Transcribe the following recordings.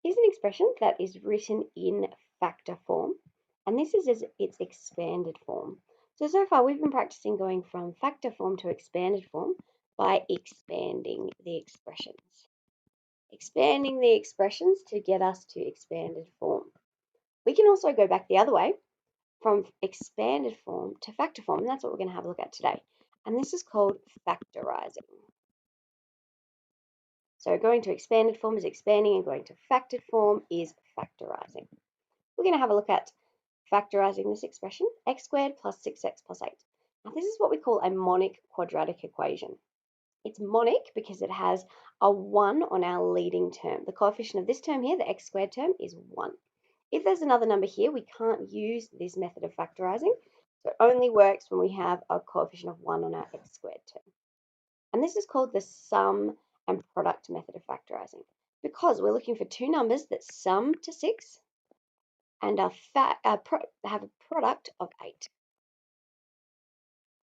is an expression that is written in factor form, and this is its expanded form. So far we've been practicing going from factor form to expanded form by expanding the expressions. Expanding the expressions to get us to expanded form. We can also go back the other way from expanded form to factor form, and that's what we're going to have a look at today. And this is called factorizing. So going to expanded form is expanding, and going to factored form is factorizing. We're going to have a look at factorizing this expression, x squared plus 6x plus 8. Now this is what we call a monic quadratic equation. It's monic because it has a 1 on our leading term. The coefficient of this term here, the x squared term, is 1. If there's another number here, we can't use this method of factorizing. So it only works when we have a coefficient of 1 on our x squared term. And this is called the sum and product method of factorizing because we're looking for two numbers that sum to 6 and have a product of 8.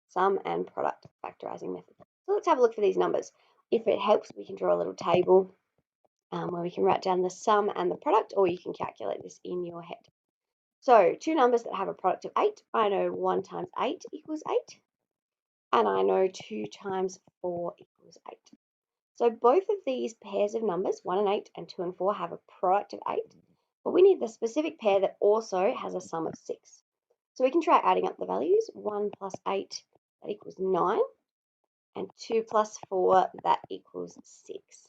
Sum and product factorizing method. So let's have a look for these numbers. If it helps, we can draw a little table where we can write down the sum and the product, or you can calculate this in your head. So two numbers that have a product of 8, I know 1 times 8 equals 8, and I know 2 times 4 equals 8. So both of these pairs of numbers, 1 and 8 and 2 and 4, have a product of 8, but we need the specific pair that also has a sum of 6. So we can try adding up the values. 1 plus 8, that equals 9, and 2 plus 4, that equals 6.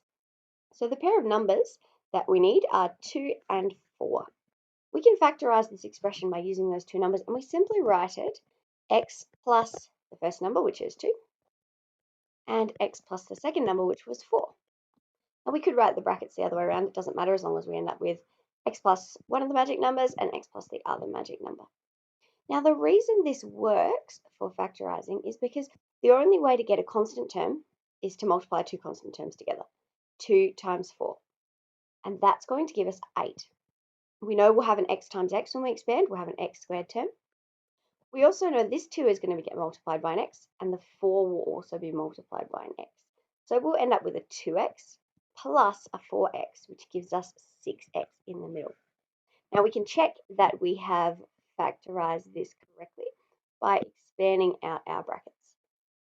So the pair of numbers that we need are 2 and 4. We can factorize this expression by using those two numbers, and we simply write it x plus the first number, which is 2, and x plus the second number, which was 4. Now we could write the brackets the other way around. It doesn't matter as long as we end up with x plus one of the magic numbers and x plus the other magic number. Now the reason this works for factorizing is because the only way to get a constant term is to multiply two constant terms together. 2 times 4. And that's going to give us 8. We know we'll have an x times x when we expand. We'll have an x squared term. We also know this 2 is going to get multiplied by an x, and the 4 will also be multiplied by an x. So we'll end up with a 2x plus a 4x, which gives us 6x in the middle. Now we can check that we have factorized this correctly by expanding out our brackets.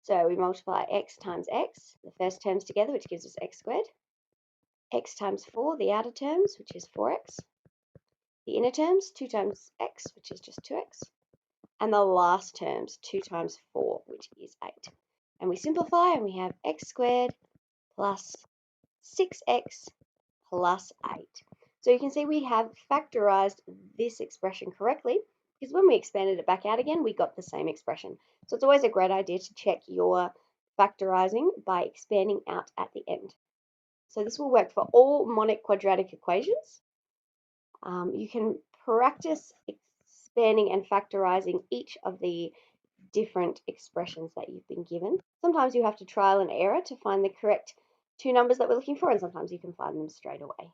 So we multiply x times x, the first terms together, which gives us x squared. X times 4, the outer terms, which is 4x. The inner terms, 2 times x, which is just 2x. And the last terms, 2 times 4, which is 8. And we simplify and we have x squared plus 6x plus 8. So you can see we have factorized this expression correctly because when we expanded it back out again, we got the same expression. So it's always a great idea to check your factorizing by expanding out at the end. So this will work for all monic quadratic equations. You can practice expanding and factorizing each of the different expressions that you've been given. Sometimes you have to trial and error to find the correct two numbers that we're looking for, and sometimes you can find them straight away.